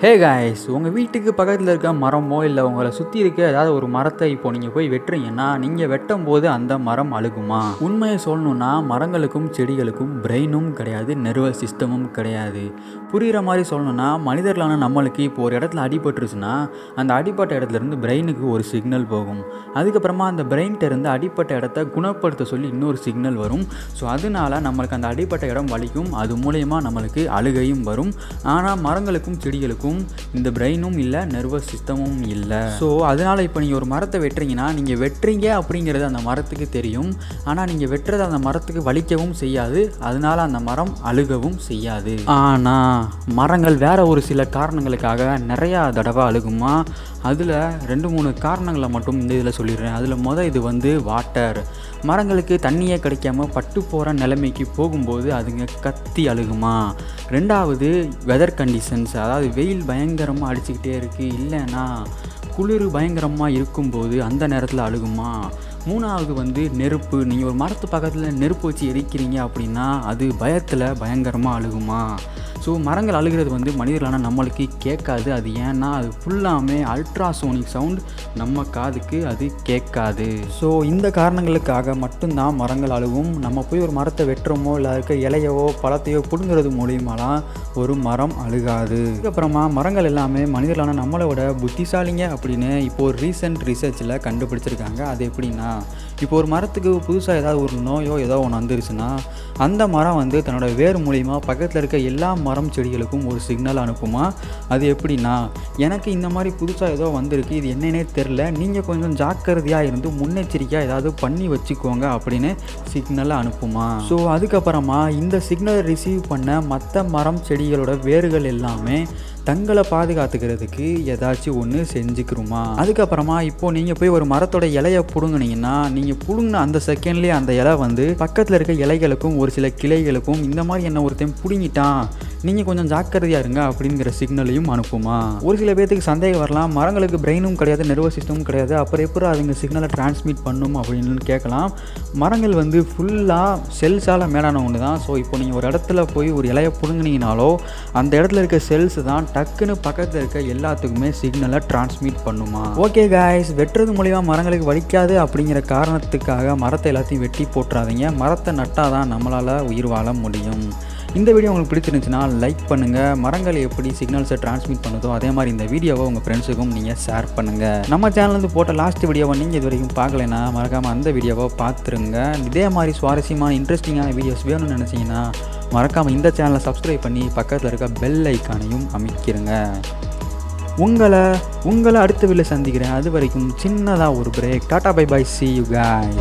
Hey guys, உங்கள் வீட்டுக்கு பக்கத்தில் இருக்க மரமோ இல்லை உங்களை சுற்றி இருக்க ஏதாவது ஒரு மரத்தை இப்போ நீங்கள் போய் வெட்டுறீங்கன்னா நீங்கள் வெட்டும் போது அந்த மரம் அழுகுமா? உண்மையை சொல்லணுன்னா மரங்களுக்கும் செடிகளுக்கும் பிரெயினும் கிடையாது, நர்வஸ் சிஸ்டமும் கிடையாது. புரிகிற மாதிரி சொல்லணுன்னா மனிதர்களான நம்மளுக்கு இப்போ ஒரு இடத்துல அடிபட்டுருச்சுன்னா அந்த அடிப்பட்ட இடத்துலேருந்து பிரெயினுக்கு ஒரு சிக்னல் போகும். அதுக்கப்புறமா அந்த பிரெயின்கிட்ட இருந்து அடிப்பட்ட இடத்த குணப்படுத்த சொல்லி இன்னொரு சிக்னல் வரும். ஸோ அதனால நம்மளுக்கு அந்த அடிப்பட்ட இடம் வலிக்கும், அது மூலயமா நம்மளுக்கு அழுகையும் வரும். ஆனால் மரங்களுக்கும் செடிகளுக்கும் இந்த பிரெயினும் இல்லை, நர்வஸ் சிஸ்டமும் இல்லை. ஸோ அதனால் இப்போ நீங்கள் ஒரு மரத்தை வெட்டுறீங்கன்னா நீங்கள் வெட்டுறீங்க அப்படிங்கிறது அந்த மரத்துக்கு தெரியும். ஆனால் நீங்கள் வெட்டுறது அந்த மரத்துக்கு வலிக்கவும் செய்யாது, அதனால அந்த மரம் அழுகவும் செய்யாது. ஆனால் மரங்கள் வேறு ஒரு சில காரணங்களுக்காக நிறையா தடவை அழுகுமா? அதில் 2-3 காரணங்களை மட்டும் இந்த இதில் சொல்லிடுறேன். அதில் இது வாட்டர். மரங்களுக்கு தண்ணியே கிடைக்காம பட்டு போகிற நிலைமைக்கு போகும்போது அதுங்க கத்தி அழுகுமா? 2வது வெதர் கண்டிஷன்ஸ், அதாவது வெயில் பயங்கரமாக அடிச்சுக்கிட்டே இருக்குது, இல்லைன்னா குளிர் பயங்கரமாக இருக்கும்போது அந்த நேரத்தில் அழுகுமா? 3வது நெருப்பு. நீங்கள் ஒரு மரத்து பக்கத்தில் நெருப்பு வச்சு எரிக்கிறீங்க அப்படின்னா அது பயத்தில் பயங்கரமாக அழுகுமா? ஸோ மரங்கள் அழுகிறது மனிதர்களான நம்மளுக்கு கேட்காது. அது ஏன்னா அது ஃபுல்லாமே அல்ட்ராசோனிக் சவுண்ட், நம்ம காதுக்கு அது கேட்காது. ஸோ இந்த காரணங்களுக்காக மட்டும்தான் மரங்கள் அழுகும். நம்ம போய் ஒரு மரத்தை வெட்டுறோமோ இல்லை இருக்க இலையவோ பழத்தையோ பிடுங்கிறது மூலியமாலாம் ஒரு மரம் அழுகாது. அதுக்கப்புறமா மரங்கள் எல்லாமே மனிதர்களான நம்மளை விட புத்திசாலிங்க அப்படின்னு இப்போ ஒரு ரீசெண்ட் ரிசர்ச்சில் கண்டுபிடிச்சிருக்காங்க. அது எப்படின்னா, இப்போ ஒரு மரத்துக்கு புதுசாக ஏதாவது ஒரு நோயோ ஏதோ ஒன்று வந்துருச்சுன்னா அந்த மரம் தன்னோட வேர் மூலிமா பக்கத்தில் இருக்க எல்லா மரம் செடிகளுக்கும் ஒரு சிக்னல் அனுப்புமா. அது எப்படின்னா, எனக்கு இந்த மாதிரி புதுசாக ஏதோ வந்திருக்கு, இது என்னன்னே தெரில, நீங்கள் கொஞ்சம் ஜாக்கிரதையாக இருந்து முன்னெச்சரிக்கையாக ஏதாவது பண்ணி வச்சுக்கோங்க அப்படின்னு சிக்னலை அனுப்புமா. ஸோ அதுக்கப்புறமா இந்த சிக்னலை ரிசீவ் பண்ண மற்ற மரம் செடிகளோட வேர்கள் எல்லாமே தங்களை பாதுகாத்துக்கிறதுக்கு ஏதாச்சும் ஒன்று செஞ்சுக்கிறோமா. அதுக்கப்புறமா இப்போது நீங்கள் போய் ஒரு மரத்தோட இலையை பிடுங்கினீங்கன்னா நீங்கள் பிடுங்கின அந்த செகண்ட்லேயே அந்த இலை பக்கத்தில் இருக்க இலைகளுக்கும் ஒரு சில கிளைகளுக்கும் இந்த மாதிரி என்ன ஒருத்தன் பிடுங்கிட்டான், நீங்கள் கொஞ்சம் ஜாக்கிரதையாக இருங்க அப்படிங்கிற சிக்னலையும் அனுப்புமா. ஒரு சில பேர்த்துக்கு சந்தேகம் வரலாம், மரங்களுக்கு பிரெயினும் கிடையாது, நர்வஸ் சிஸ்டமும் கிடையாது, அப்புறம் எப்படி அதுங்க சிக்னலை டிரான்ஸ்மிட் பண்ணும் அப்படின்னு கேட்கலாம். மரங்கள் ஃபுல்லாக செல்ஸால் மேலான ஒன்று தான். ஸோ இப்போ நீங்கள் ஒரு இடத்துல போய் ஒரு இலையை பிடுங்கினீங்கனாலோ அந்த இடத்துல இருக்க செல்ஸ் தான் டக்குன்னு பக்கத்தில் இருக்க எல்லாத்துக்குமே சிக்னலை டிரான்ஸ்மிட் பண்ணுமா. ஓகே காய்ஸ், வெட்டுறது மூலிமா மரங்களுக்கு வலிக்காது அப்படிங்கிற காரணத்துக்காக மரத்தை எல்லாத்தையும் வெட்டி போட்டுறாதீங்க. மரத்தை நட்டால் தான் நம்மளால் உயிர் வாழ முடியும். இந்த வீடியோ உங்களுக்கு பிடிச்சிருந்துச்சுன்னா லைக் பண்ணுங்கள். மரங்கள் எப்படி சிக்னல்ஸை டிரான்ஸ்மிட் பண்ணுதோ அதே மாதிரி இந்த வீடியோவை உங்கள் ஃப்ரெண்ட்ஸுக்கும் நீங்கள் ஷேர் பண்ணுங்கள். நம்ம சேனல்லேருந்து போட்ட லாஸ்ட் வீடியோவை நீங்கள் இது வரைக்கும் பார்க்கலைன்னா மறக்காமல் அந்த வீடியோவை பார்த்துருங்க. இதே மாதிரி சுவாரஸ்யமான இன்ட்ரெஸ்டிங்கான வீடியோஸ் வேணும்னு நினச்சிங்கன்னா மறக்காமல் இந்த சேனலை சப்ஸ்கிரைப் பண்ணி பக்கத்தில் இருக்க பெல் ஐக்கானையும் அமைக்கிருங்க. உங்களை அடுத்த வீடியோவில் சந்திக்கிறேன். அது வரைக்கும் சின்னதாக ஒரு break. Tata bye bye, see you guys.